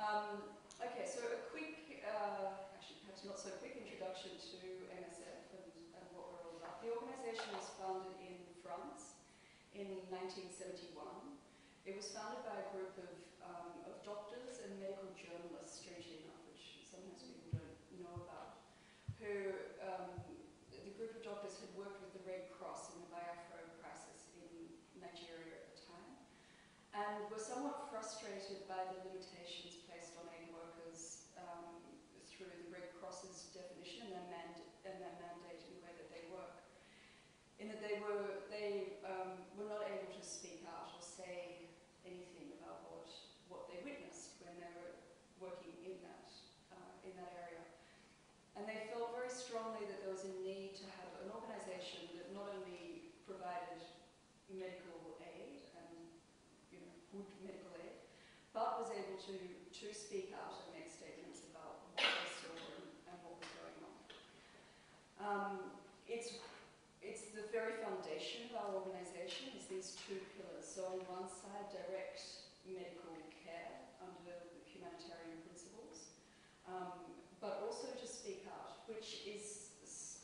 Okay, so a quick, actually perhaps not so quick introduction to MSF and what we're all about. The organisation was founded in France in 1971. It was founded by a group of doctors and medical journalists, strangely enough, which sometimes people don't know about, who, the group of doctors had worked with the Red Cross in the Biafra crisis in Nigeria at the time, and were somewhat frustrated by the limitations placed on aid workers through the Red Cross's definition and their mandate in the way that they work, in that they were not able to speak out or say anything about what they witnessed when they were working in that area. And they felt very strongly that there was a need to have an organisation that not only provided medical aid and good medical aid, but was able to speak out and make statements about what they saw and what was going on. It's the very foundation of our organisation is these two pillars. So on one side, direct medical care under the humanitarian principles, but also to speak out, which is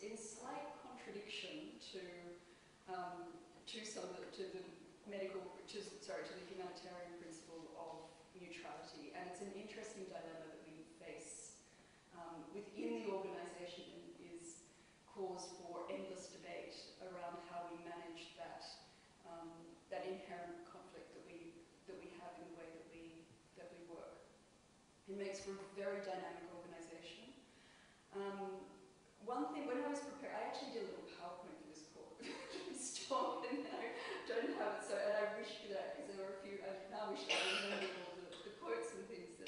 in slight contradiction to the humanitarian principle of neutrality. And it's an interesting dilemma that we face within the organisation and is cause for endless debate around how we manage that inherent conflict that we have in the way that we work. It makes for a very dynamic organisation. One thing, when I was preparing, I actually did a little PowerPoint for this talk, and I don't have it, and I wish that, because there were a few, I now wish I remembered all the quotes and things that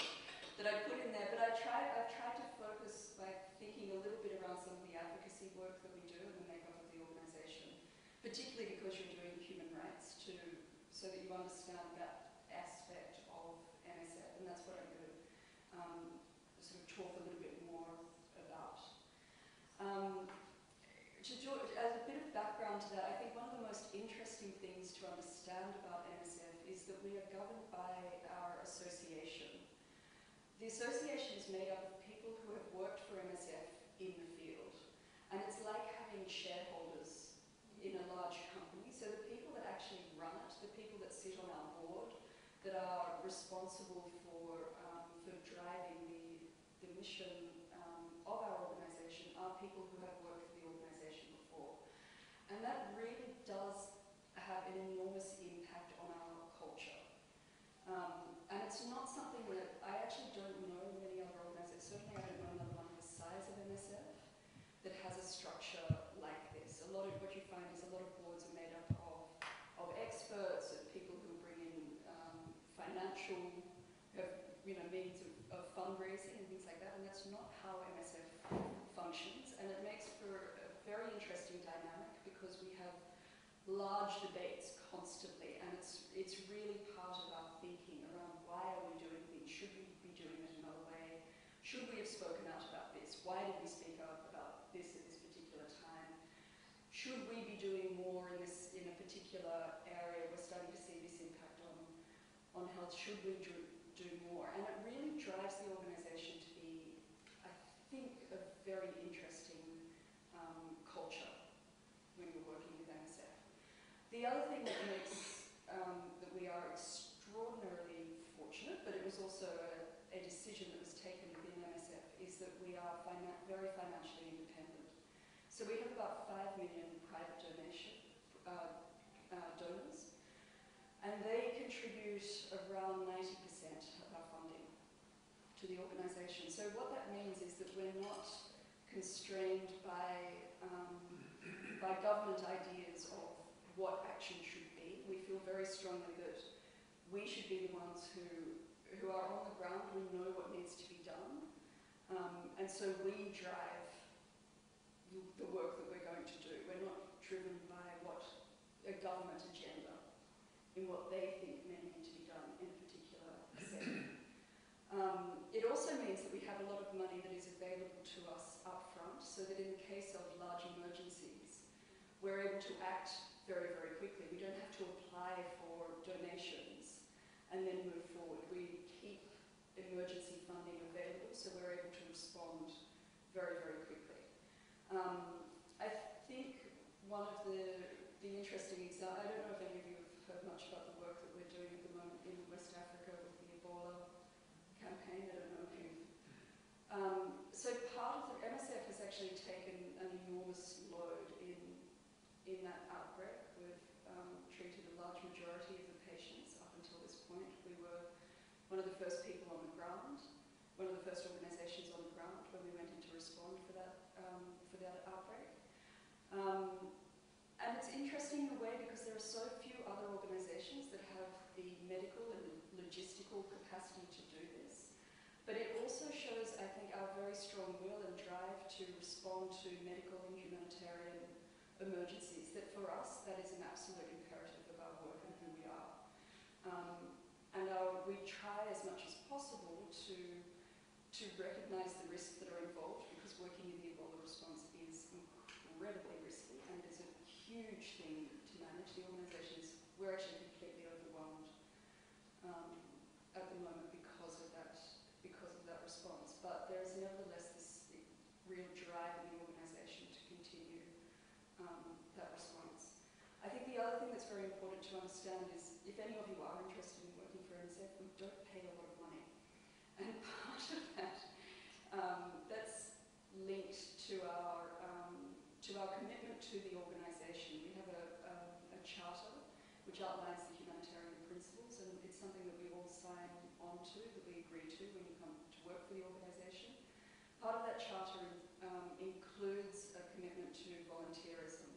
I put in there, but I've tried to focus by thinking a little bit around some of the advocacy work that we do and the makeup of the organisation, particularly because you're doing human rights so that you understand that aspect of MSF, and that's what I'm going to sort of talk a little bit more about. As a bit of background to that, I think one of the most interesting things to understand about MSF is that we are governed by our association. The association is made up of people who have worked for MSF in the field, and it's like having shareholders in a large company. So the people that actually run it, the people that sit on our board, that are responsible for driving the mission of our organisation, are people who have worked for the organisation before. And that really does have an enormous impact on our culture. And it's not something that I actually don't know many other organisations. Certainly I don't know another one the size of MSF that has a structure like this. A lot of what you find is a lot of boards are made up of experts and people who bring in financial means of fundraising and things like that, and that's not how MSF functions. And it makes for a very interesting dynamic because we have large debates constantly, and it's really part of our thinking around why are we doing things, should we be doing it another way, should we have spoken out about this, why did we speak out about this at this particular time, should we be doing more in a particular area, we're starting to see this impact on health, should we do more? And it really drives the organisation to be, I think, a very interesting culture when you're working with MSF. The other thing that makes that we are extraordinarily fortunate, but it was also a decision that was taken within MSF, is that we are very financially independent. So we have about 5 million private donors, and they contribute around 90% of our funding to the organisation. So what that means is that we're not constrained by government ideas of what action should be. We feel very strongly that we should be the ones who are on the ground, we know what needs to be done, and so we drive the work that we're going to do. We're not driven by what a government agenda in what they think may need to be done in a particular setting. It also means that we have a lot of money that is available to us up front, so that in the case of large emergencies, we're able to act very, very quickly. We don't have to apply for donations and then move forward. We keep emergency funding available, so we're able to respond very, very quickly. I think one of the interesting examples, I don't know if any of you have heard much about the work that we're doing at the moment in West Africa with the Ebola campaign. I don't know if you've... so part of the MSF has actually taken an enormous load in that outbreak. We've treated a large majority of the patients up until this point. We were one of the first people on the ground, one of the first organizations on the ground when we went in to respond for that outbreak. And it's interesting in a way because there are so few other organizations that have the medical and logistical capacity to do this. But it also shows, I think, our very strong will and drive to respond to medical and humanitarian emergencies, that for us, that is an absolute imperative of our work and who we are. And we try as much as possible to recognize the risks that are involved, because working in the Ebola response is incredibly risky and it is a huge thing to manage. The organizations, we're actually completely overwhelmed at the moment because of that response. But there is nevertheless this real drive in the organization to continue that response. I think the other thing that's very important to understand is, if any of you are interested in working for MSF, we don't pay a lot of money. And part of that, that's linked to our commitment to the organisation. We have a charter which outlines the humanitarian principles, and it's something that we all sign on to, that we agree to when you come to work for the organisation. Part of that charter includes a commitment to volunteerism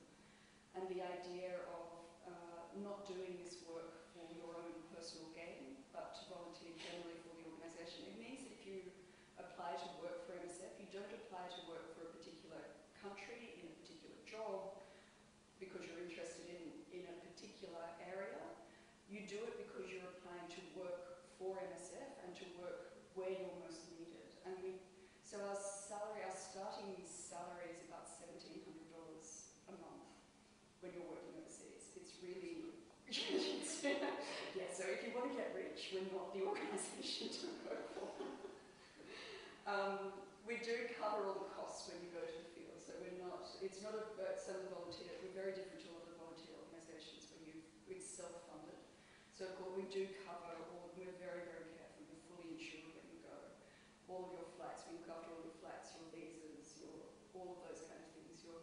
and the idea of not doing this work for your own personal gain, but to volunteer generally for the organisation. It means that if you apply to work for MSF, you don't apply to work for a particular country, in a particular job, because you're interested in a particular area. You do it because you're applying to work for MSF and to work where you're most needed. And so our starting salary is about $1,700 a month when you're working overseas. It's really, yeah, so if you want to get rich, we're not the organisation to work for. We do cover all the costs when you go to the field, so it's not some of the volunteers, we're very different to a lot of volunteer organisations where it's self-funded. So of course we do cover we're very, very careful, you're fully insured when you go. All of your flights, we look after all your flights, your visas, all of those kind of things, your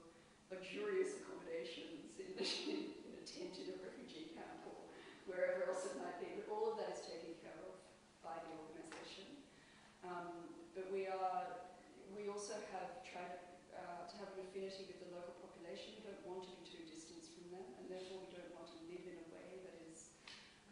luxurious accommodations in a tent in a refugee camp or wherever else it might be, but all of that is taken care of by the organisation. But we also have tried to have an affinity with the local population. We don't want to be too distant from them, and therefore we don't want to live in a way that is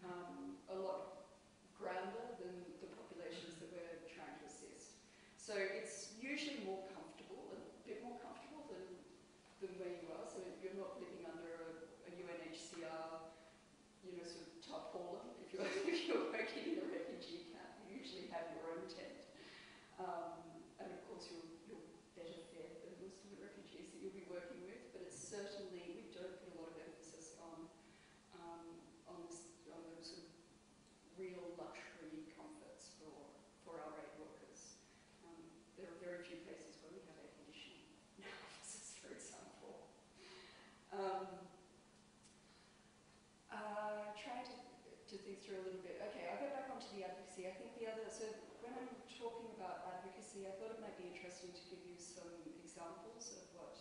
a lot grander than the populations that we're trying to assist. So it's usually more comfortable, a bit more comfortable than where you are. So you're not living under a UNHCR, sort of tarpaulin. If you're working in a refugee camp, you usually have your own tent. And of course you're better fed than most of the refugees that you'll be working with, but it's certainly, we don't put a lot of emphasis on the sort of real luxury comforts for our aid workers. There are very few places where we have air conditioning in our offices, for example. Trying to think through a little bit. Okay, I'll get back onto the advocacy. I think so when I'm talking about advocacy, I thought it might be interesting to give you some examples of what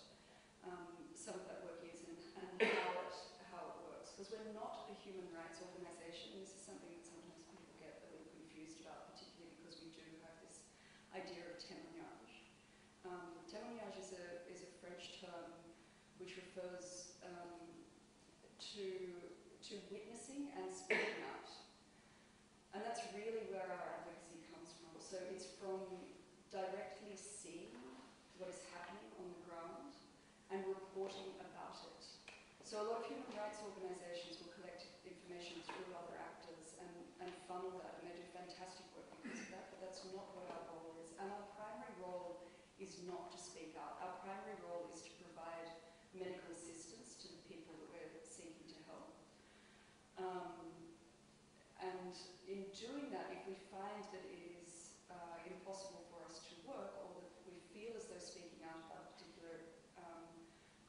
some of that work is and how it works. Because we're not a human rights organisation. This is something that sometimes people get a little confused about, particularly because we do have this idea of témoignage. Témoignage is a French term which refers to witnessing and speaking out. And that's really where our advocacy comes from. So it's from directly seeing what is happening on the ground and reporting about it. So a lot of human rights organisations will collect information through other actors and funnel that, and they do fantastic work because of that, but that's not what our role is. And our primary role is not to speak out. Our primary role is to provide medical assistance to the people that we're seeking to help. And in doing that, if we find that it is impossible for us to work, or that we feel as though speaking out about a particular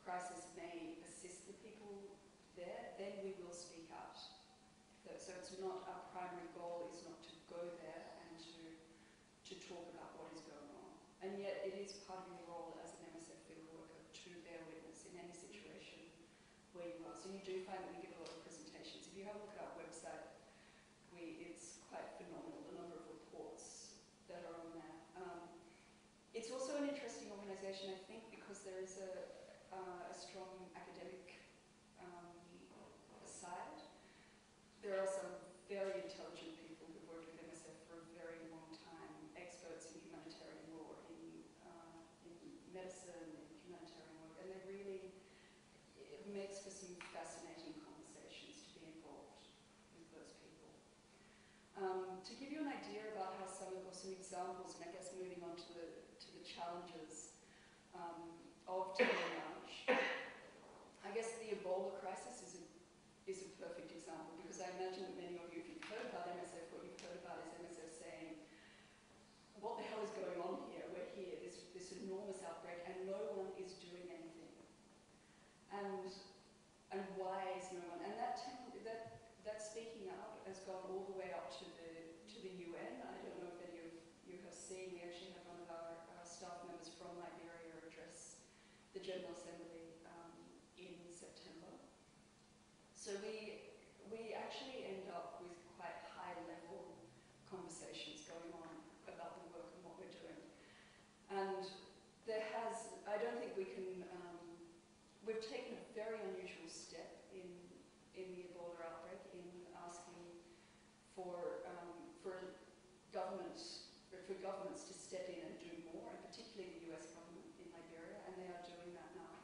crisis may assist the people there, then we will speak out. So it's not, our primary goal is not to go there and to talk about what is going on. And yet it is part of your role as an MSF field worker to bear witness in any situation where you are. So you do find that we give a lot of presentations. If you have a look at our website, it's quite phenomenal, the number of reports that are on there. It's also an interesting organisation, I think, because there is a strong academic side. There are some very intelligent people who've worked with MSF for a very long time, experts in humanitarian law, in medicine, in humanitarian work, and it makes for some fascinating conversations to be involved with those people. To give you an idea about how some examples, and I guess moving on to the challenges of taking March, I guess the Ebola crisis is a perfect example, because I imagine that many of you, if you've heard about MSF, what you've heard about is MSF saying, what the hell is going on here? We're here, this enormous outbreak, and no one is doing anything. And why is no one? And that speaking out has gone all the way up to the UN. I don't know if any of you have seen, we actually had one of our staff members from Liberia address the General Assembly in September. So we actually end up with quite high-level conversations going on about the work and what we're doing. And I don't think we can, we've taken a very unusual step in the Ebola outbreak in asking for governments to step in and do more, and particularly the US government in Liberia, and they are doing that now.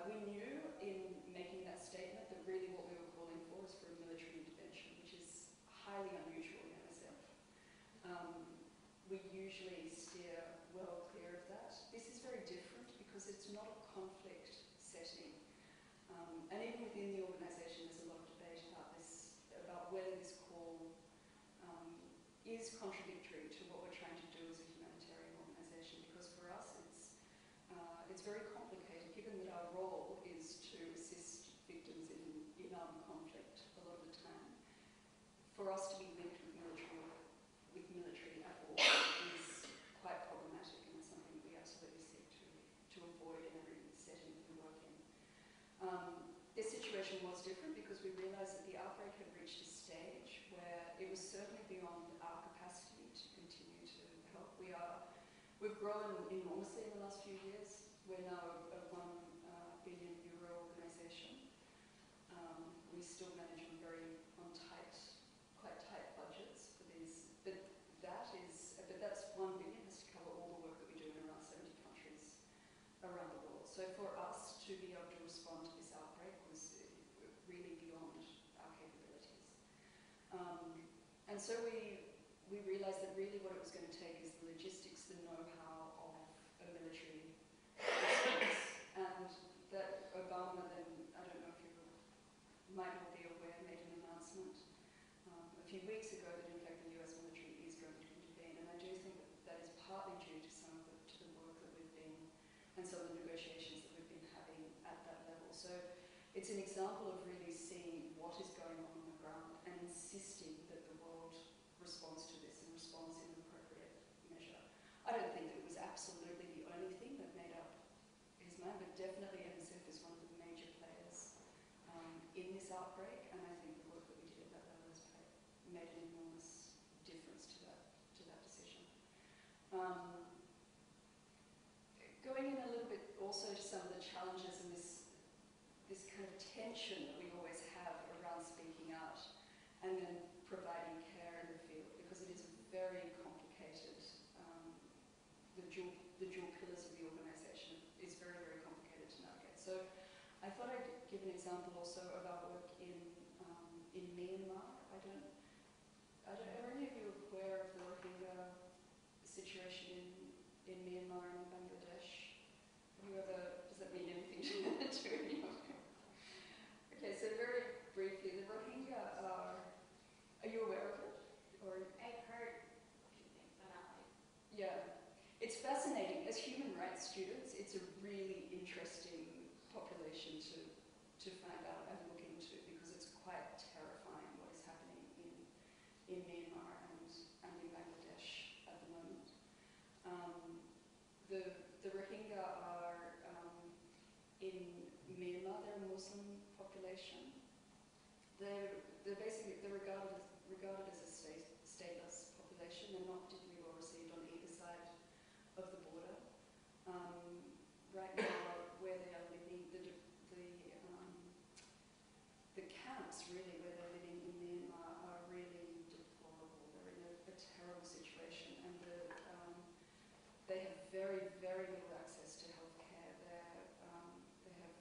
We knew in making that statement that really what we were calling for was for a military intervention, which is highly unusual in MSF. We usually steer well clear of that. This is very different because it's not a conflict setting. And even within the organisation, there's a lot of debate about this, about whether this call is contradictory to what we're trying to do as a humanitarian organisation. Because for us, it's very complicated, given that our role is to assist victims in armed conflict a lot of the time. For us to be linked with military at all is quite problematic, and it's something that we absolutely seek to avoid in every setting that we work in. This situation was different because we realised that the outbreak had reached a stage where it was certainly beyond our capacity to continue to help. We've grown enormously in the last few years. We're now a €1 billion organisation. We still manage on quite tight budgets for these, but that's $1 billion has to cover all the work that we do in around 70 countries around the world. So for us to be able to respond to this outbreak was really beyond our capabilities. And so we realised that really what it was going to take is the logistics, the know-how of a military response. And that Obama then, I don't know if you might all be aware, made an announcement a few weeks ago that in fact the US military is going to intervene. And I do think that is partly due to the work that we've been, and some of the negotiations that we've been having at that level. So it's an example of really seeing what is going on the ground and insisting that the world responds to this and responds in an appropriate measure. I don't think that it was absolutely the only thing that made up his mind, but definitely MSF is one of the major players in this outbreak, and I think the work that we did at that level has made an enormous difference to that decision. Going in a little bit also to some of the challenges and this kind of tension that we always have around speaking out and then providing care in the field, because it is very complicated. The dual pillars of the organisation is very, very complicated to navigate. So I thought I'd give an example also of our work in Myanmar. Are any of you aware of the Rohingya situation in Myanmar and Bangladesh? Does that mean anything to anyone? Okay, so very briefly, the Rohingya are you aware of it? Or I've heard a few things, but not like population to find out and look into, because it's quite terrifying what is happening in Myanmar and in Bangladesh at the moment. The Rohingya are in Myanmar. They're a Muslim population. They're regarded as a stateless population. They're not particularly well received on either side of the border. Right now, where they are living, the camps really where they're living in Myanmar are really deplorable. They're in a terrible situation, and they have very, very little access to healthcare. They have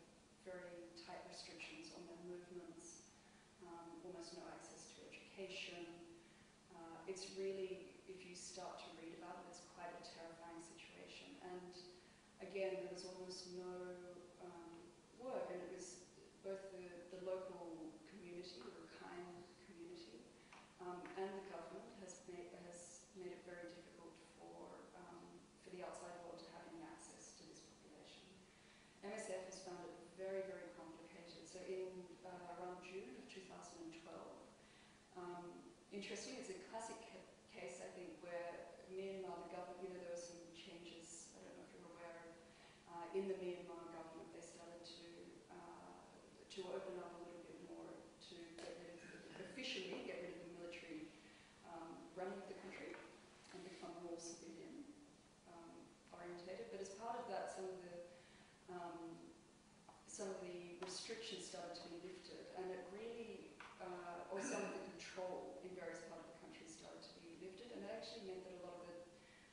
very tight restrictions on their movements, almost no access to education. It's really, if you start to read about it, it's quite a terrifying situation. And again, there was almost no work, and it was both the local community, the Rakhine community, and the government has made it very difficult for the outside world to have any access to this population. MSF has found it very, very complicated. So in around June of 2012, interesting, it's a classic case, I think, where Myanmar, the government, there were some changes, I don't know if you're aware of, in the Myanmar government. They started to open up a little bit more to officially get rid of the military running of the country and become more civilian orientated. But as part of that, some of the restrictions started to be lifted, and it really, or some of the control in various parts of the country started to be lifted, and it actually meant that a lot of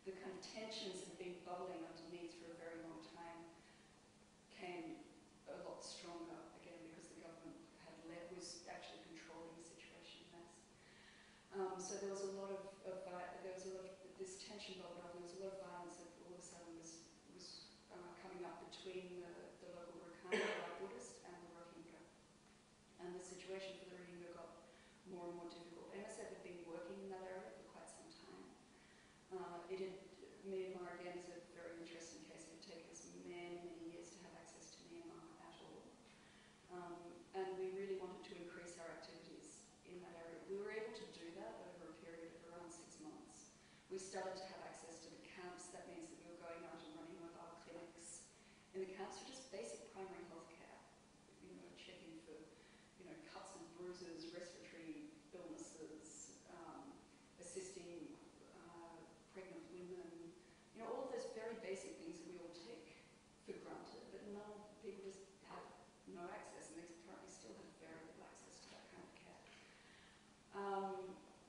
the kind of tensions that had been bubbling underneath for a very long time came a lot stronger again, because the government was actually controlling the situation less. So there was a lot of this tension bubbled up, and there was a lot of violence that all of a sudden was coming up between the local Rakhine Buddhist and the Rohingya. And the situation for the Rohingya got more and more difficult. MSF had been working in that area for quite some time. Myanmar, again, is a very interesting case. It had taken us many, many years to have access to Myanmar at all. And we really wanted to increase our activities in that area. We were able to do that over a period of around 6 months. We started to have access to the camps. That means that we were going out and running mobile clinics in the camps for just basic primary health care, checking for, cuts and bruises, respiratory illnesses, assisting pregnant women, all of those very basic things that we all take for granted, but people just have no access, and they currently still have very little access to that kind of care.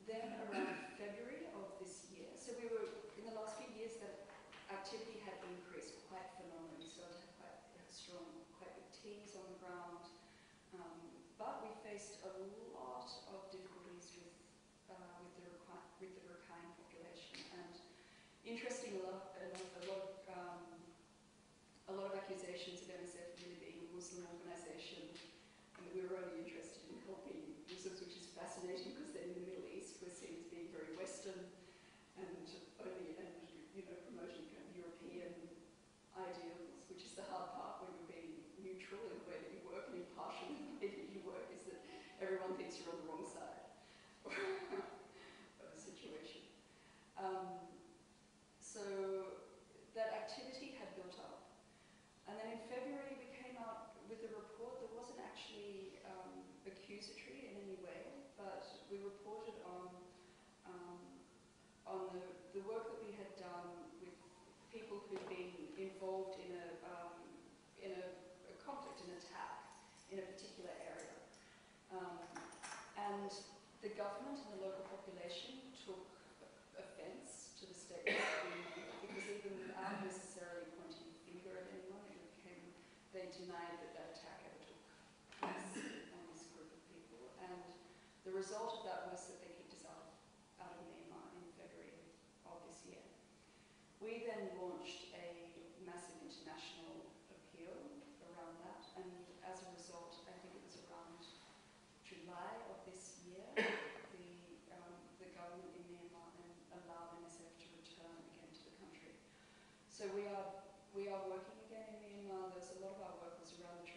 Then around February of this year, so we were, in the last few years, that activity had increased quite phenomenally. We started to have quite strong, quite big teams on the ground, but we faced a lot of difficulties with the Rakhine population. And interesting, a lot of accusations of MSF really being a Muslim organisation, and that we were only interested in helping Muslims, which is fascinating, because then in the Middle East we're seen as being very Western and promoting kind of European ideals, which is the hard part when you're being neutral in the way that you work and impartial in the way that you work, is that everyone thinks you're on the wrong side of the situation. So that activity had built up. And then in February we came out with a report that wasn't actually accusatory in any way, but we reported on the work that we had done with people who'd been involved in a conflict, an attack in a particular area. And the government and the local population took offence to the statement because even without necessarily pointing a finger at anyone, they denied that attack ever took place on this group of people. And the result of that was that they kicked us out of Myanmar in February of this year. We then launched a massive international appeal around that, and as a result, I think it was around July of this year, the government in Myanmar then allowed MSF to return again to the country. So we are working again in Myanmar. There's a lot of our work was around the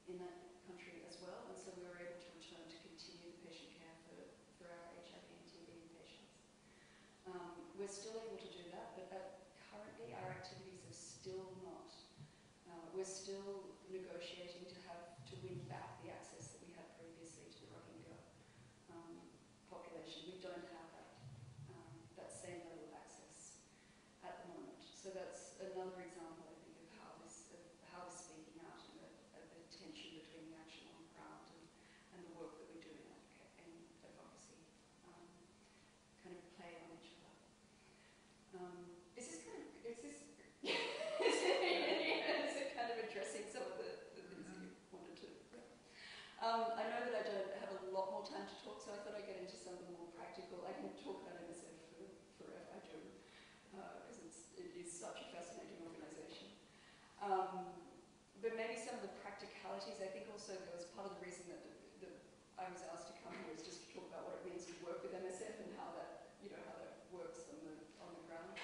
in that country as well, and so we were able to return to continue the patient care for our HIV and TB patients. We're still able to do that, but currently our activities are still not. We're still negotiating to win back the access that we had previously to the Rohingya population. We don't have that same level of access at the moment. So that's another example, I think, of how this speaking out and the tension between the action on the ground and the work that we do in advocacy kind of play on each other. Is it kind of addressing some of the things that you wanted to? I know that I don't have a lot more time to talk, so I thought I'd get into some of the more practical. I can talk about MSF forever, I do, because it is such a fascinating organisation. But maybe some of the practicalities, I think also there was part of the reason that I was asked to come here is just to talk about what it means to work with MSF and how that works on the ground.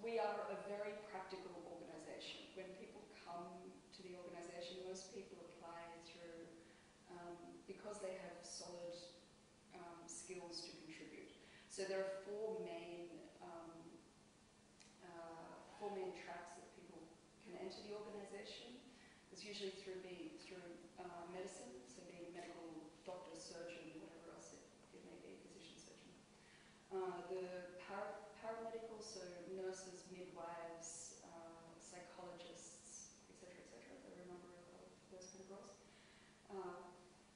We are a very practical organisation. When people come to the organisation, most people apply through because they have solid skills to contribute. So there are four main tracks that people can enter the organisation. It's usually through medicine, so being a medical doctor, surgeon, whatever else it may be, physician, surgeon. The paramedical, so nurses, midwives, psychologists, etc., etc. There are a number of those kind of roles.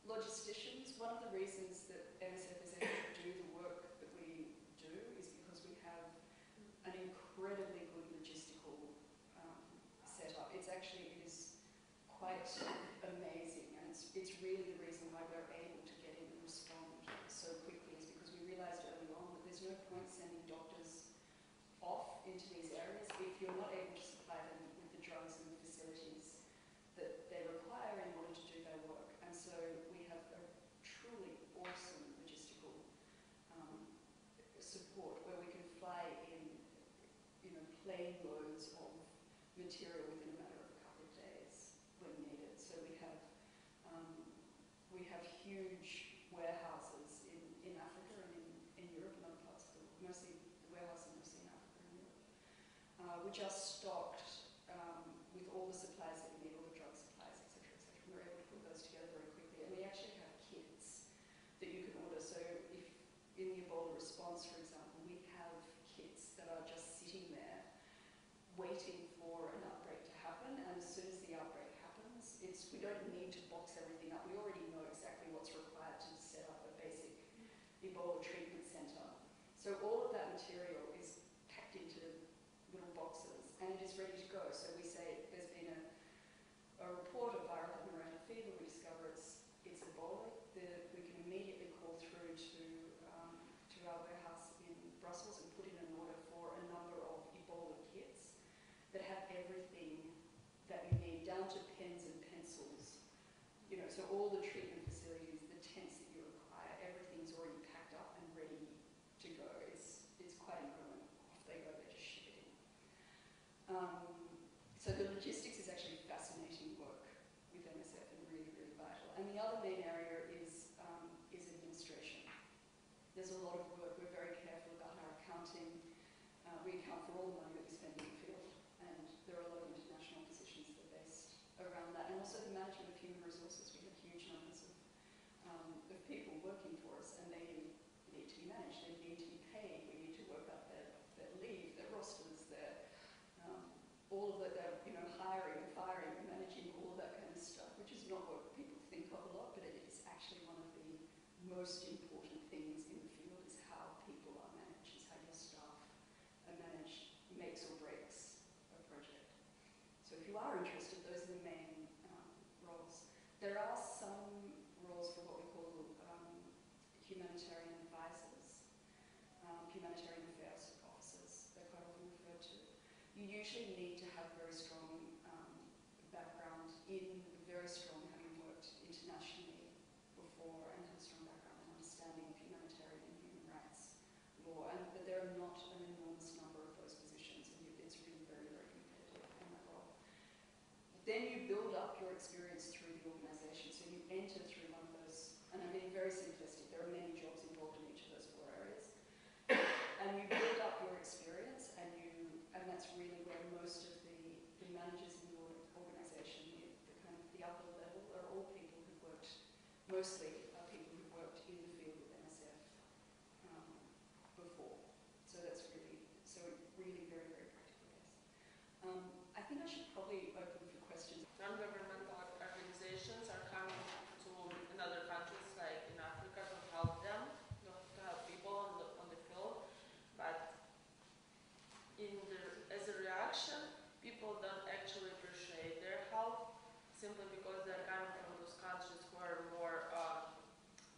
Logisticians. One of the reasons that MSF is able to do the work that we do is because we have an incredibly good logistical setup. It is quite amazing, and it's really the reason why we're able to get in and respond so quickly, is because we realised early on that there's no point sending doctors off into these areas if you're not able to supply them with the drugs and the facilities that they require in order to do their work. And so we have a truly awesome logistical support where we can fly in, plane loads of material within a matter of a couple of days when needed. So we have huge warehouses in Africa and in Europe and other parts of the world. Mostly the warehouses are mostly in Africa and Europe, which are stocked with all the supplies that we need, all the drug supplies, etc., etc. We're able to put those together very quickly, and we actually have kits that you can order. So if in the Ebola response, for example, we have kits that are just sitting there waiting for an outbreak to happen, and as soon as the outbreak happens, we don't need to box everything up. We already know exactly what's required to set up a basic Ebola treatment centre. So all of that material is packed into little boxes, and it is ready to go. So we say there's been a report of viral hemorrhagic fever. We discover it's Ebola. We can immediately call through to our warehouse in Brussels and put in an order for a number of Ebola kits that have everything that you need, down to pens and pencils. So all the treatment facilities, the tents that you require, everything's already packed up and ready to go. It's quite incredible. Off they go, they just ship it in. So the logistics is actually fascinating work with MSF and really, really vital. And the other main area is administration. There's a lot of work. We're very careful about our accounting. We account for all the money that we spend in the field, and there are a lot of international positions that are based around that. And also the management of human resources. We have huge numbers of people working for us, and they need to be managed. They need to be paid. We need to work up their leave, their rosters, all of that, hiring and firing and managing all of that kind of stuff, which is not what people think of a lot, but it is actually one of the most important things in the field, is how people are managed, is how your staff are managed, makes or breaks a project. So if you are interested, those are the main roles. There are some roles for what we call humanitarian advisors, humanitarian affairs officers, they're quite often referred to. You usually need to have very strong background very strong, having worked internationally before, and have a strong background in understanding of humanitarian and human rights law. But there are not an enormous number of those positions, and it's really very, very competitive in that role. Then you build up your experience mostly are people who worked in the field with MSF before. So that's really very, very practical, yes. I think I should probably open for questions. Non-governmental organizations are coming to in other countries, like in Africa, to help them, to help people on the field. But as a reaction, people don't actually appreciate their help, simply because they're coming from those countries who are more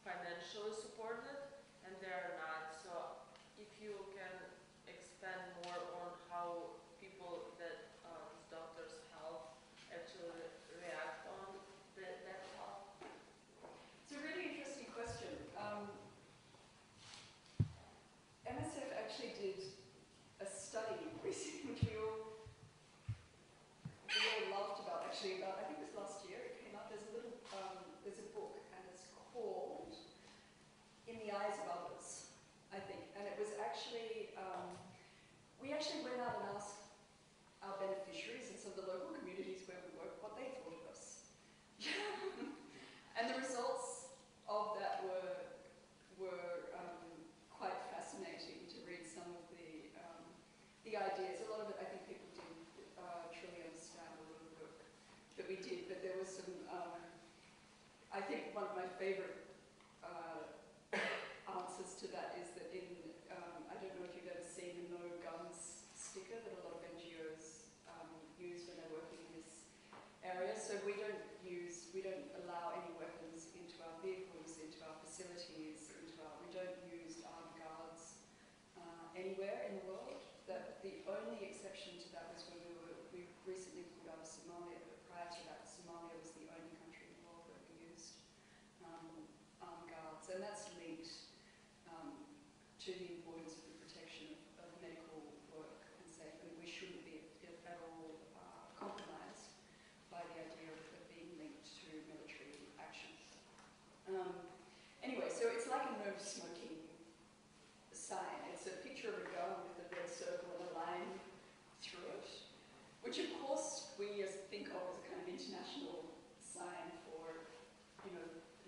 financially supported, and they're not. So if you can expand more on how people that these doctors help actually react on that help. It's a really interesting question. MSF actually did a study recently, which we all laughed about, actually, about, I think it was last year, it came out. There's a little, there's a book, and it's called In the Eyes of Others, I think. And it was actually, we actually went out and asked our beneficiaries in some of the local communities where we work what they thought of us. And the results of that were quite fascinating to read some of the ideas. A lot of it, I think people didn't truly understand a lot of the work that we did, but there was some, I think one of my favorite answers to that is that in, I don't know if you've ever seen the no guns sticker that a lot of NGOs use when they're working in this area. So we don't allow any weapons into our vehicles, into our facilities, we don't use armed guards anywhere in the world. The only exception to that was when we recently pulled out of Somalia, but prior to that, Somalia was the only country in the world where we used armed guards, and that's linked to the importance of the protection of medical work and safety. We shouldn't be at all compromised by the idea of being linked to military action. Anyway, so it's like a no smoking sign. It's a picture of a gun with a red circle and a line through it, which of course we think of as a kind of international sign for,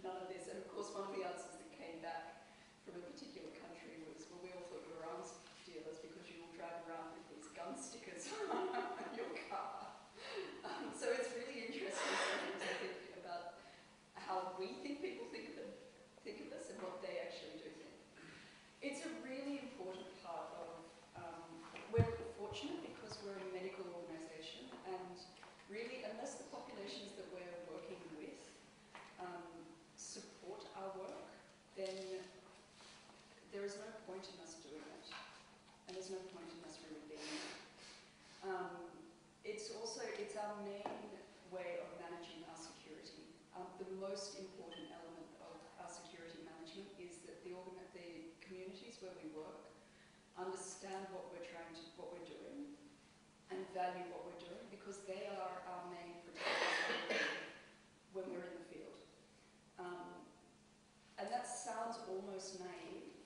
none of this. And of course one of the answers that came back from a particular country was, well, we all thought you were arms dealers because you all drive around with these gun stickers on your car. So it's really interesting sometimes, I think, about how we think people think of us and what they actually do think. It's a really important part of, we're fortunate because we're a medical organisation, and really unless the populations that we're working with support our work, then there is no point in us doing it, and there's no point in us really being it. It's our main way of managing our security. The most important element of our security management is that the communities where we work understand what we're doing and value what we're doing, because they are our main protectors when we're in the field. And that sounds almost naive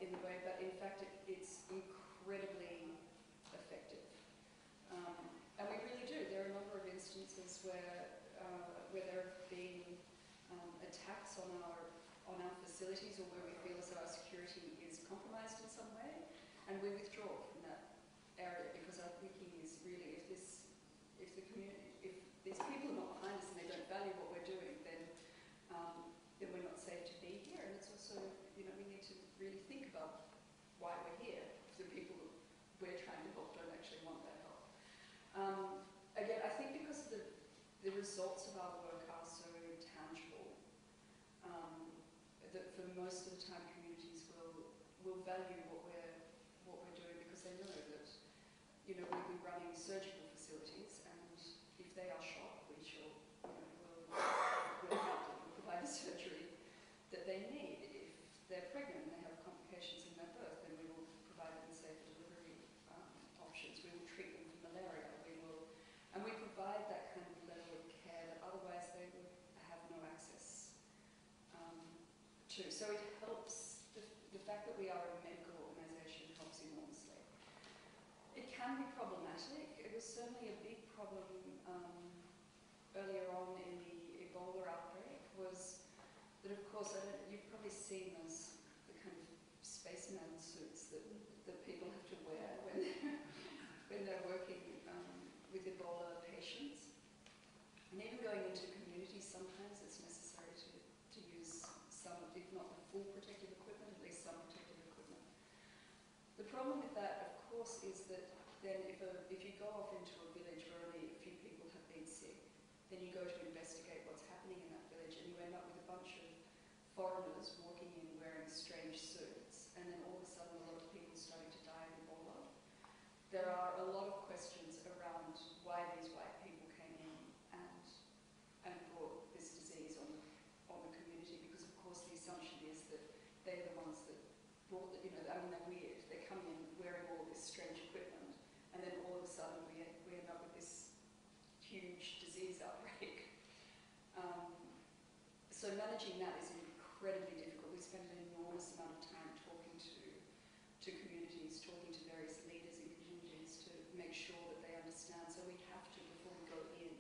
in the way, but in fact it's incredibly effective. And we really do. There are a number of instances where there have been attacks on our facilities, or where we feel as though our security is compromised in some way, and we withdraw from that area, because our thinking is really, if these people are not behind us and they don't value what we're doing, then we're not safe to be here. And it's also, we need to really think about why we're here if the people that we're trying to help don't actually want that help. Again, I think because the results of our work are so tangible, that for most of the time communities will value what we're doing, because they know that we'll be running surgical facilities, and if they are shot, we'll provide the surgery that they need. If they're pregnant and they have complications in their birth, then we will provide them safe delivery options. We will treat them for malaria. And we provide that kind of level of care that otherwise they would have no access to. So it helps, the fact that we are a medical organisation helps enormously. It can be problematic. It was certainly a big problem earlier on in the Ebola outbreak, was that, of course, you've probably seen those, the kind of spaceman suits that people have to wear when they're working with Ebola patients. And even going into communities, sometimes it's necessary to use some, if not the full protective equipment, at least some protective equipment. The problem with that, of course, is that then if you go off into a village where only a few people have been sick, then you go to investigate what's happening in that village, and you end up with a bunch of foreigners walking in wearing strange suits, and then all of a sudden a lot of people starting to die of Ebola. There are a lot of questions around why these white people came in and brought this disease on the community, because of course the assumption is that they're the ones that brought the, they're weird. They're coming in wearing all this strange equipment, and then all of a sudden we end up with this huge disease outbreak. So managing that is incredibly difficult. We spend an enormous amount of time talking to communities, talking to various leaders in communities to make sure that they understand. So we have to, before we go in,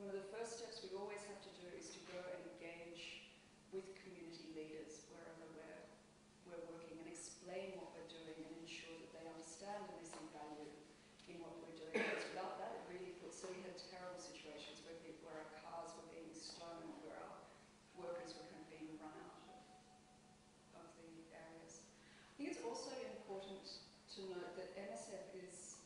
one of the first steps we always have to do is to go and engage with community leaders wherever we're working, and explain what we're doing and ensure that they understand and they see value in what we're doing. Because without that, it really puts, so we had terrible situations where our cars were being stolen, where our workers were kind of being run out of the areas. I think it's also important to note that MSF is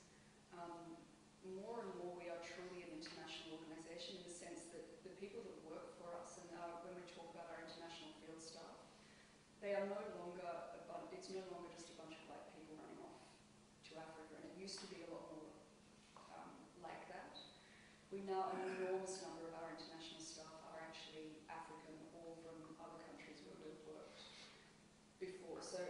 more and more, we are truly an international organisation, in the sense that the people that work for us, and when we talk about our international field staff, they are no longer it's no longer just a bunch of white people running off to Africa, and it used to be a lot more like that. We now, an enormous number of our international staff are actually African, or from other countries where we've worked before. So,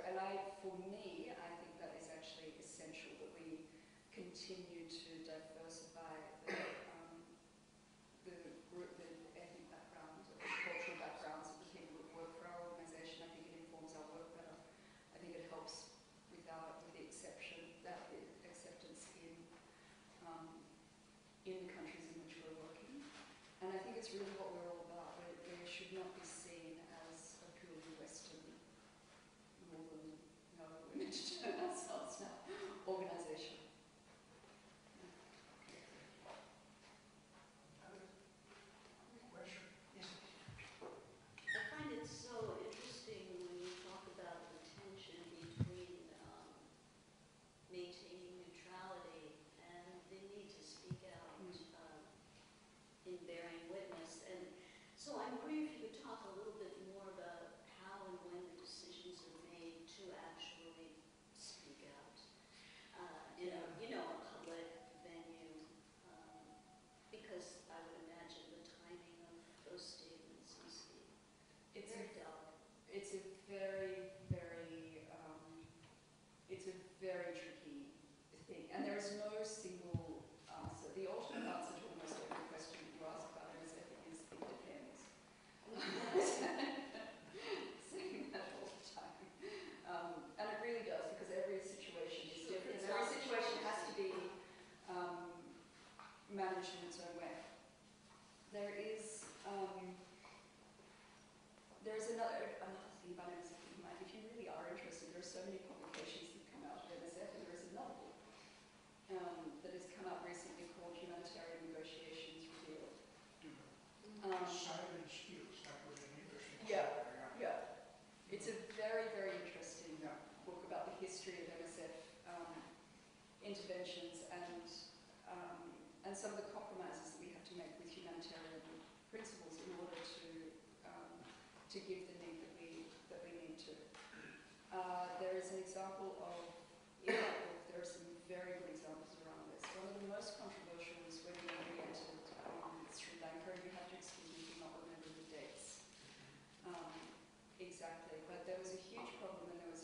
for me, I think that is actually essential, that we continue to diversify the ethnic backgrounds, the cultural backgrounds of the people that work for our organisation. I think it informs our work better. I think it helps with the acceptance in the countries in which we're working. And I think it's really what we're all about. We should not be seen as a purely Western, northern, no, we're meant to turn ourselves now, organisation. I find it so interesting when you talk about the tension between maintaining neutrality and the need to speak out in bearing witness. And so I'm wondering if you could talk a little bit more about how and when the decisions are made to actually speak out in a public venue, because I would imagine the timing of those statements must be very delicate. It's a very, very, it's a very tricky thing, and there is no single answer. The ultimate answer to almost every question you ask about MSF is it depends. Saying that all the time, and it really does, because every situation is different. And every situation has to be managed in its own way. There is another thing about MSF in mind. If you really are interested, there are so many publications that come out of MSF, and there is another book that has come out recently called Humanitarian Negotiations Revealed. Silent Skills, that was an interesting Yeah. chapter, Yeah, it's a very, very interesting book about the history of MSF interventions and some of the compromises that we have to make with humanitarian principles in order to give the need that we need to. There is an example of, in that book, there are some very good examples around this. One of the most controversial was when we re-entered Sri Lanka, and you have to excuse me for not remembering the dates exactly, but there was a huge problem, and there was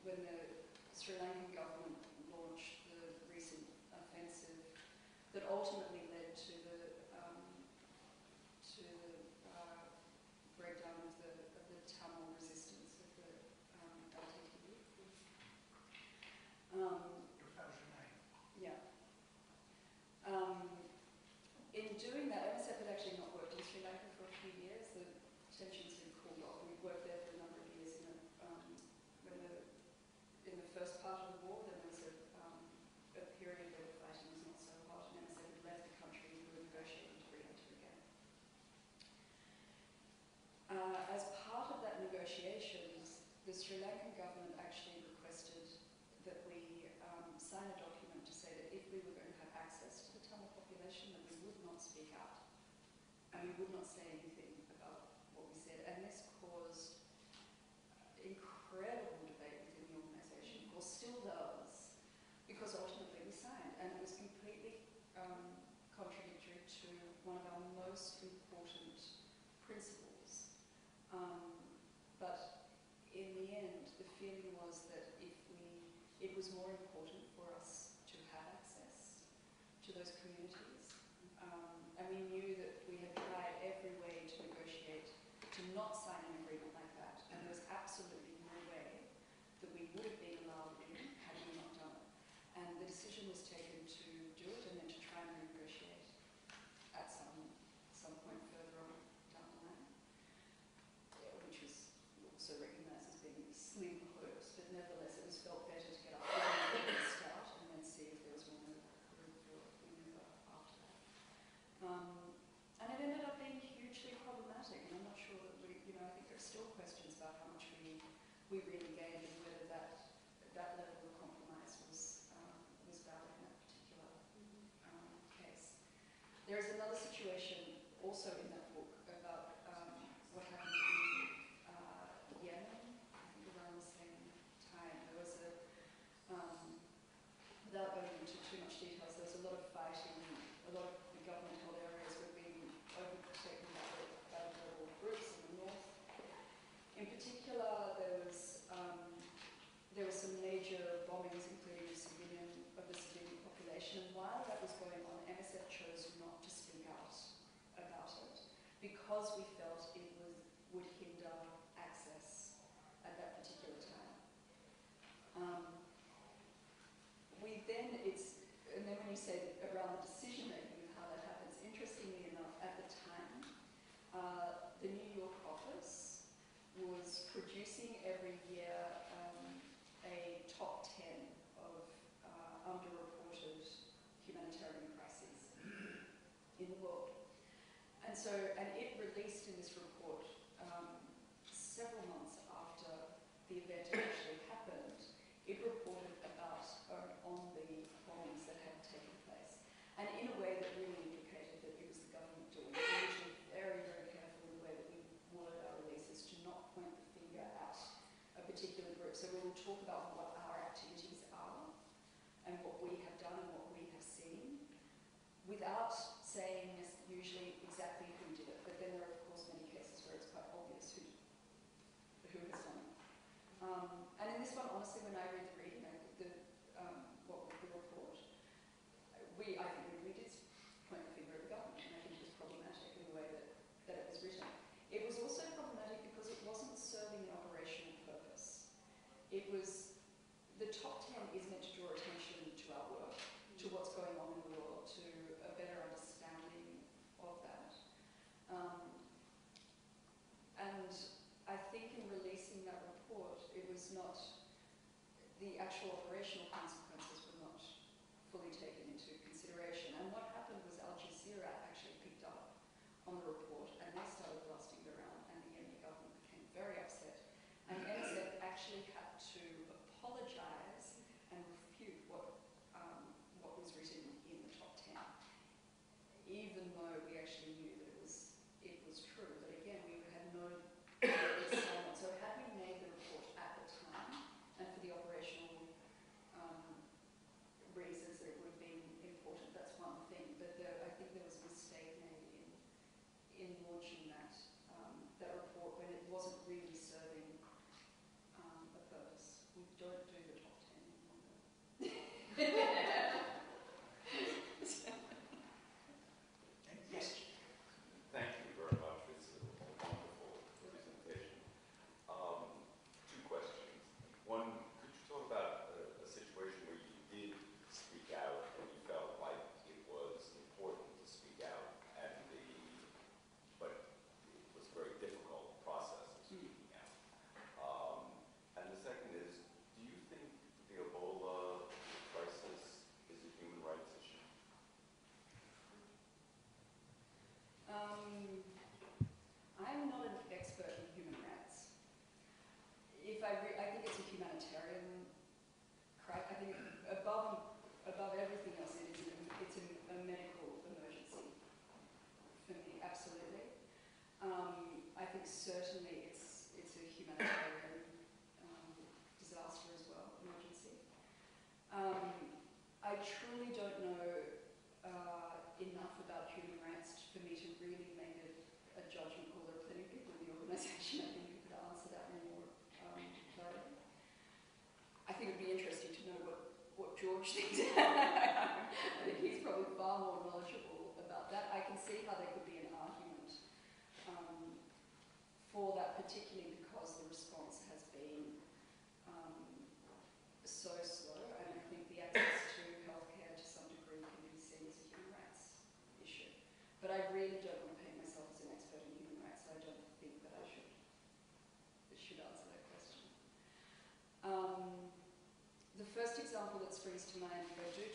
when the Sri Lankan government launched the recent offensive that ultimately led to the breakdown of the Tamil resistance of the LTTE. 2009. Yeah. In doing that, MSF had actually not worked in Sri Lankan government actually requested that we sign a document to say that if we were going to have access to the Tamil population, that we would not speak out and we would not say anything about what we said. And this caused incredible debate within the organisation, or still does, because ultimately we signed, and it was completely contradictory to one of our most important principles. But in the end, the feeling was that it was more important for us to have access to those communities. And we knew that we had tried every way to negotiate to not sign an agreement like that, and there was absolutely no way that we would have been allowed in had we not done it. And the decision was taken to do it and then to try and renegotiate at some point further on down the line, which was also recognised as being slim hopes, but nevertheless it was felt better to get up and start and then see if there was more room for manoeuvre after that. And it ended up being hugely problematic, and I'm not sure that I think there are still questions about how much we really gained and whether that level of compromise was valid in that particular case. There is another situation also in that book about what happened in Yemen, I think around the same time. There was without going into too much details, there was a lot of fighting, a lot of the government-held areas were being overtaken by the rebel groups in the north. In particular, there were some major bombings, including the civilian population. And while that was going on, MSF chose not to speak out about it because we felt it would hinder access at that particular time. And then when you say around the decision making of how that happens, interestingly enough, at the time, the New York office was producing every year a top 10 of underreported humanitarian crises in the world. And it released in this report several months after the event actually happened. It reported about on the bombings that had taken place, and in a way that really indicated that it was the government doing it. We usually very, very careful in the way that we word our releases to not point the finger at a particular group. So we will talk about what our activities are and what we have done and what we have seen, without saying usually exactly who did it. But then there are, of course, many cases where it's quite obvious who has done it. And in this one, honestly, when I read the reading, the report, I think we did point the finger at the government, and I think it was problematic in the way that it was written. It was also problematic because it wasn't serving an operational purpose. It was, the top 10 is meant to draw attention to our work, to what's going on in the world, to a better understanding of that. And I think in releasing that report, it was not, the actual operational consequences were not fully taken into consideration. And what happened was Al Jazeera actually picked up on the report and they started blasting it around, and the Yemeni government became very upset. And NSF actually had to apologise and refute what was written in the top 10, even though we actually knew that it was true. But again, we had no silence. So had we made the report at the time, and for the operational reasons that it would have been important, that's one thing. But I think there was a mistake made in launching that report when it wasn't really serving a purpose. We don't do the top 10 any longer. Yes. push things. I think he's probably far more knowledgeable about that. I can see how there could be an argument for that, particularly because the response has been so slow, and I think the access to healthcare to some degree can be seen as a human rights issue. But I really don't want to paint myself as an expert in human rights, so I don't think that I should answer that question. The first example that springs to mind, if I do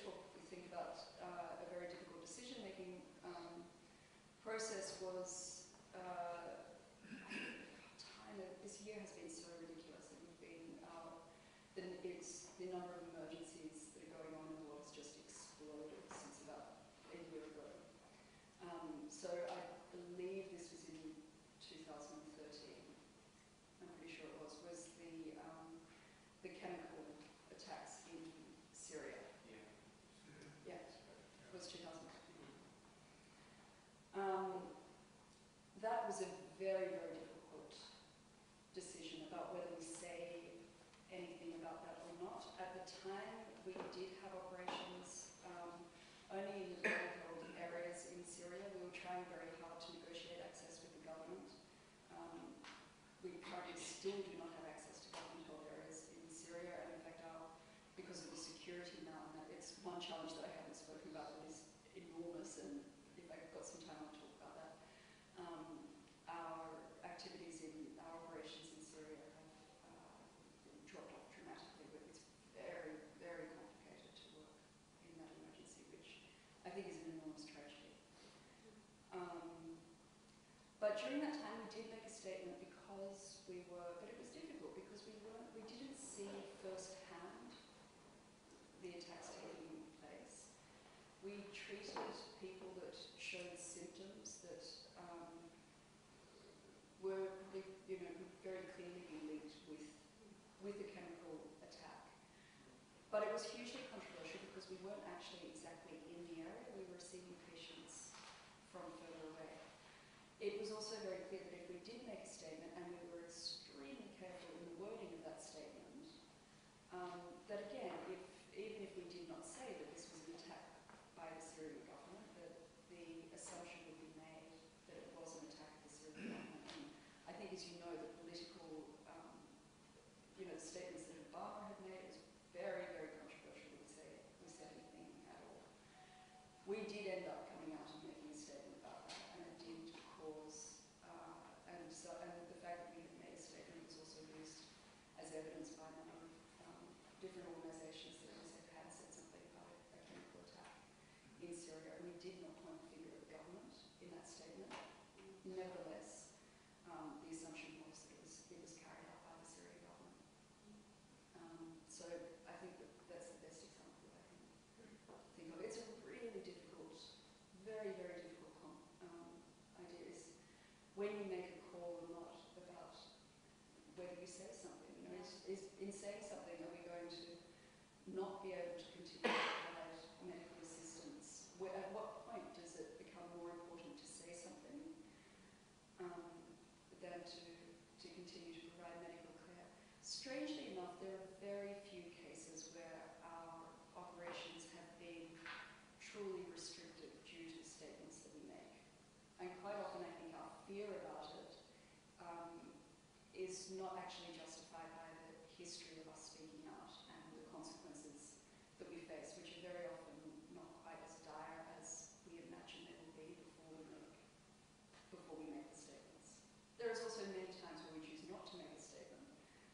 think about a very difficult decision-making process, was this year has been so ridiculous. The number of emergencies that are going on in the world has just exploded since about a year ago. So I believe this was in 2013. I'm pretty sure it was the chemical attacks in Syria. Yeah, it was 2013. That was a very, very difficult decision about whether we say anything about that or not. At the time, we did have operations only in the battlefield areas in Syria. We were trying very hard to negotiate access with the government. We currently still do not have access to government-held areas in Syria, and in fact, because of the security now, and it's one challenge that I haven't spoken about that is enormous, and if I've got some time, I'll talk about that. Our activities in our operations in Syria have dropped off dramatically, but it's very, very complicated to work in that emergency, which I think is an enormous tragedy. But during that time, we did make a statement but it was difficult because we didn't see firsthand the attacks taking place. We treated people that showed symptoms that were very clearly be linked with the chemical attack. But it was hugely controversial because we weren't actually exactly in the area. We were receiving patients from further away. It was also very clear that if we did make a statement, and we were extremely careful in the wording of that statement, that again, even if we did not say that this was an attack by the Syrian government, that the assumption would be made that it was an attack of the Syrian government. And I think, as you know, the political, the statements that Obama had made was very, very controversial. We said anything at all. We did end up coming out and making a statement about that, and it did cause, and the fact that we had made a statement was also used as evidence by a number of different organizations that had said something about a chemical attack in Syria, and we did not point the finger at the government in that statement. Nevertheless, the assumption was that it was carried out by the Syrian government. So I think that's the best example that I can think of. It's a really difficult, very, very difficult idea is when you make a call or not about whether you say something. Is in saying something, are we going to not be able to continue to provide medical assistance? At what point does it become more important to say something than to continue to provide medical care? Strangely enough, there are very few cases where our operations have been truly restricted due to statements that we make. And quite often I think our fear about it is not actually justified by the history of us speaking out and the consequences that we face, which are very often not quite as dire as we imagine they will be before we make the statements. There is also many times where we choose not to make a statement,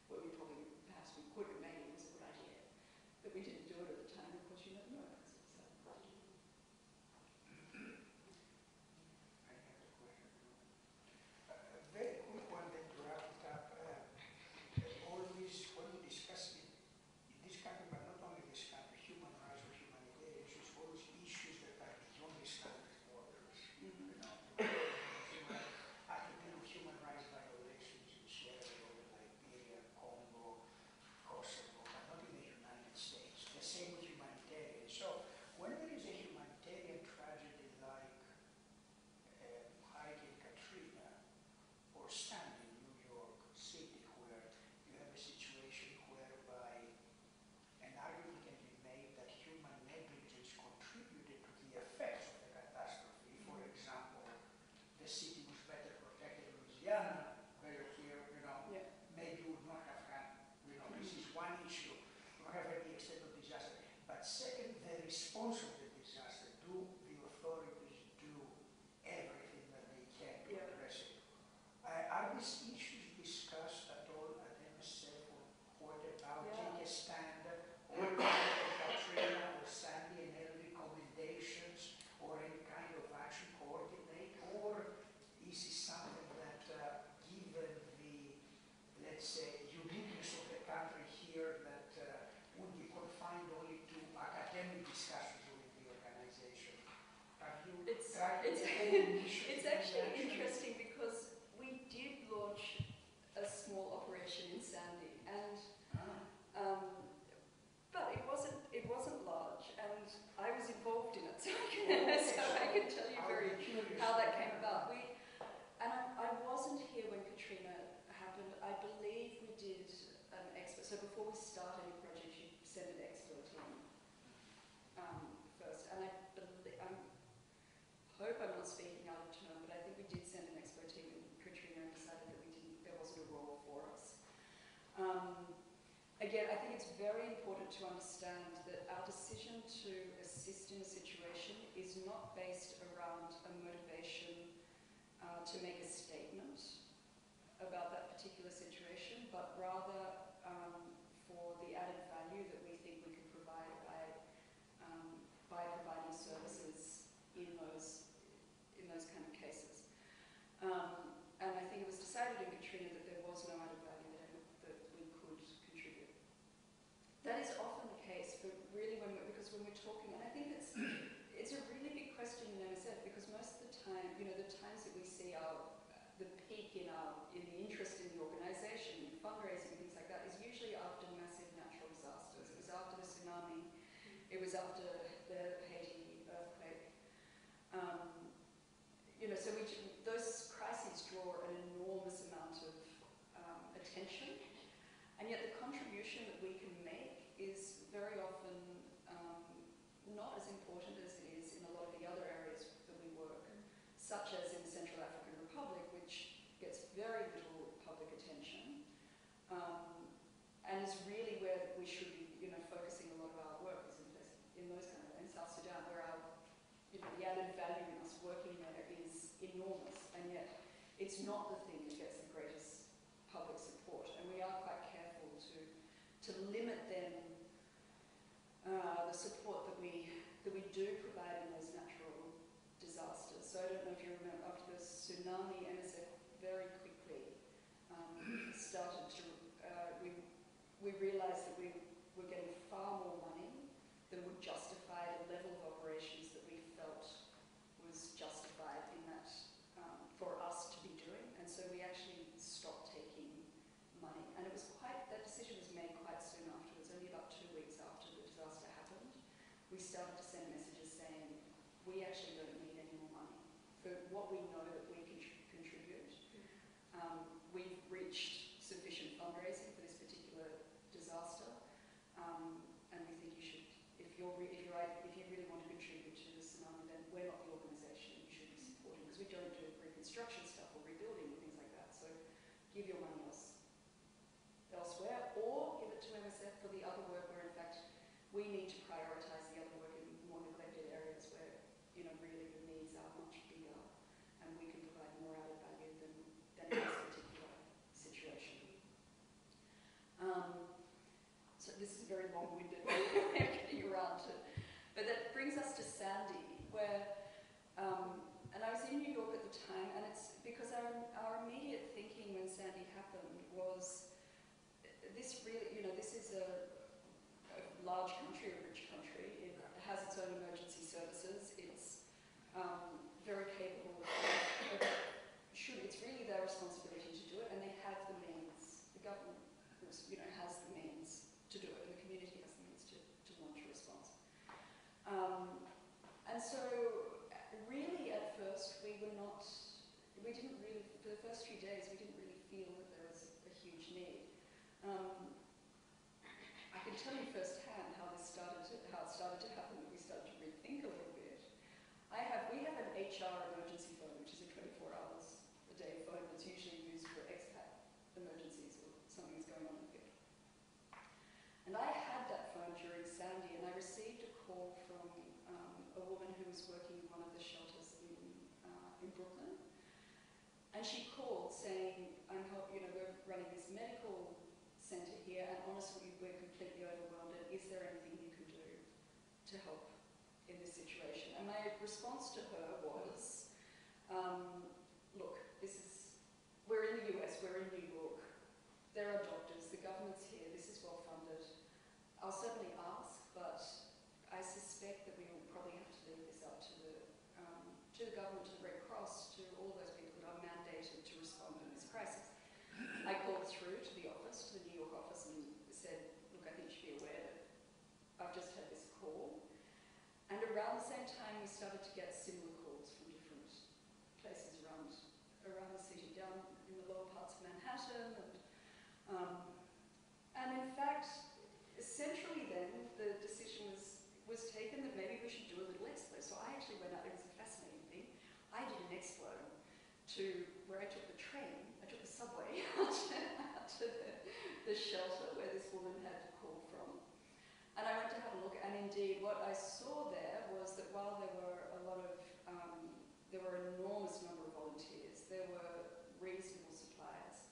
where perhaps we could have made it was a good idea, but we didn't do it at the time. Of course, you never know because it was that. I have a question. A very quick one then to wrap it up. Always when we discuss it, in this country, but not only this country, human rights or humanitarian issues, always issues that are beyond this country's borders. I can deal with human rights violations in Sierra Leone, Liberia, Congo, Kosovo, but not in the United States. The It's track it's any issue, it's any actually action? interesting because we did launch a small operation in Sandy, and Ah, but it wasn't large, and I was involved in it, so I can, okay, so I can tell you I'll very be curious. how that came about. I wasn't here when Katrina happened. I believe we did an expert. So before we start any project, you send an expert team first, and I hope I'm not speaking out of turn, but I think we did send an expert team in Katrina and decided that there wasn't a role for us. Again, I think it's very important to understand that our decision to assist in a situation is not based around a motivation to make a statement about that particular situation, but rather for the added value that we think we can provide by providing services in those kind of cases. And I think it was decided in Katrina that there was no added value that we could contribute. That is often the case, but really because when we're talking, and I think it's a really big question in MSF, because most of the time, the times that we see the peak in the interest in the organisation, in fundraising and things like that, is usually after massive natural disasters. It was after the tsunami, it was after the Haiti earthquake. So those crises draw an enormous amount of attention, and yet the contribution that we can make is very often not as important as it is in a lot of the other areas that we work, such as in the Central African Republic, which gets very little public attention, and is really where we should be, focusing a lot of our work is in those kind of, in South Sudan, where the added value in us working there is enormous, and yet it's not the thing that gets the greatest public support, and we are quite careful to limit then the support that we do provide in those natural disasters. So I don't know if you remember, after the tsunami, MSF very quickly started to, we realised that we were getting far more money than would justify the level of operations that we felt was justified in that, for us to be doing, and so we actually stopped taking money. And that decision was made quite soon afterwards, only about 2 weeks after the disaster happened. We started to send messages saying, we actually don't need any more money. For what we know that we can contribute, we've reached sufficient fundraising for this particular disaster, and we think you should, if you really want to contribute to the tsunami, then we're not the organisation you should be supporting, because we don't do reconstruction stuff or rebuilding and things like that. So give your money elsewhere, or give it to MSF for the other work where in fact we need to prioritise the other work in more neglected areas where really the needs are much bigger, and we can provide more added value than in this particular situation. So this is very long-winded way of getting around to, but that brings us to Sandy, where and I was in New York at the time, and it's because our immediate thinking when Sandy happened was, this really, this is a large country, a rich country. It has its own emergency services. It's very capable of, it's really their responsibility to do it, and they have the means. The government, has the means to do it, and the community has the means to launch a response. And so, really, at first, for the first few days, we didn't really feel that there was a huge need. I can tell you firsthand how it started to happen, that we started to rethink a little bit. We have an HR emergency phone, which is a 24 hours a day phone that's usually used for expat emergencies or something that's going on in the field. And I had that phone during Sandy, and I received a call from a woman who was working in one of the shelters in Brooklyn. And she called saying, we're running this medical centre here, and honestly, we're completely overwhelmed, and is there anything you can do to help in this situation? And my response to her was, look, we're in the US, we're in New York, there are doctors, the government's here, this is well funded. I'll certainly ask, but I suspect that we will probably have to leave this up to the around the same time, we started to get similar calls from different places around the city, down in the lower parts of Manhattan. And in fact, essentially then, the decision was taken that maybe we should do a little expo. So I actually went out, it was a fascinating thing. I did an expo to where I took the train, I took the subway out to the shelter where this woman had called from. And I went to have a look, and indeed what I saw there was that while there were there were an enormous number of volunteers, there were reasonable suppliers,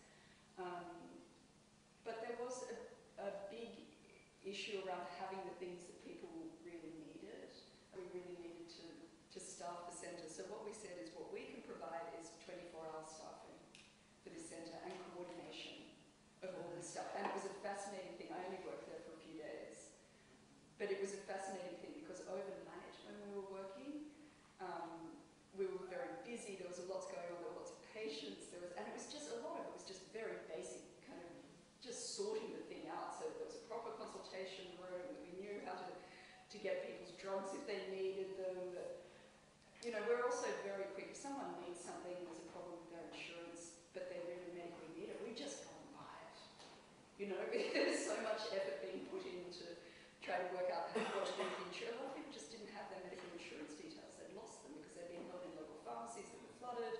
but there was a big issue around having the things that people really needed. We really needed to staff the centre. So what we said is what we can provide is 24-hour staffing for this centre and coordination of all this stuff. And it was a fascinating thing. I only worked there for a few days. But it was a fascinating thing because overnight when we were working, we were very busy. There was lots going on. There were lots of patients. And it was just, a lot of it was just very basic, kind of just sorting the thing out. So there was a proper consultation room that we knew how to get people's drugs if they needed them. But, you know, we're also very quick. If someone needs something, there's a problem with their insurance, but they really medically need it, we just go and buy it. You know, there's so much effort being put into try to work out what to do with insurance. A lot of people just didn't have their medical insurance details. They'd lost them because they'd been held in local pharmacies that were flooded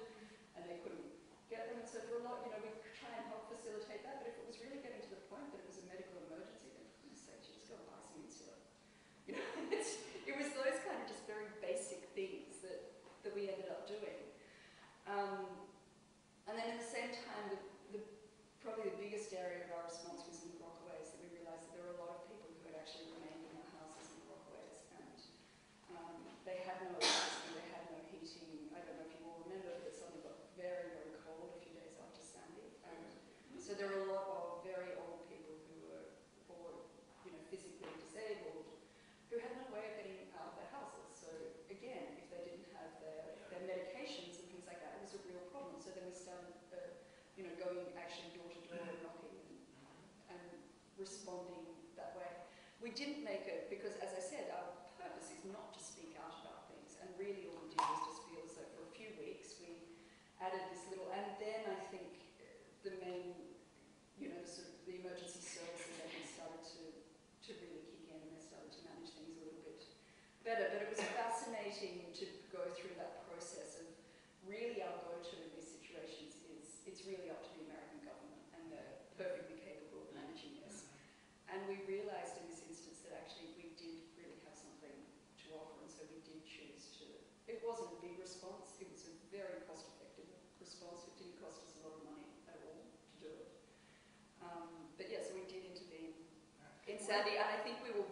and they couldn't get them. And so for a lot, you know, we try and help facilitate that. But if it was really getting to the point that it was a medical emergency, then for goodness sake, you just go and buy some insulin. You know, it was those kind of just very basic things that we ended up doing. And then at the same time, probably the biggest area of our response was in the Rockaways, that we realised that there were a lot of people who had actually remained in their houses in the Rockaways, and they had no electricity, they had no heating. I don't know if you all remember, but it suddenly got very, very cold a few days after Sandy. So there were a lot of very old people who were, or, you know, physically disabled, who had no way of getting out of their houses. So again, if they didn't have their medications and things like that, it was a real problem. So then we started, you know, going actually door to door and knocking and responding that way. We didn't make it because, as I said, our purpose is not to speak out about things, and really all we did was just feel as though for a few weeks we added this little, and then I think the main, you know, sort of the emergency services I think started to really kick in, and they started to manage things a little bit better. But it was fascinating to go through that process of really our go-to in these situations is it's really up to the American government, and they're perfectly capable of managing this. And we realised in this instance that actually we did really have something to offer, and so we did choose to. It wasn't a big response, it was a very cost-effective response. It didn't cost us a lot of money at all to do it. But yeah, so we did intervene in Sandy, and I think we were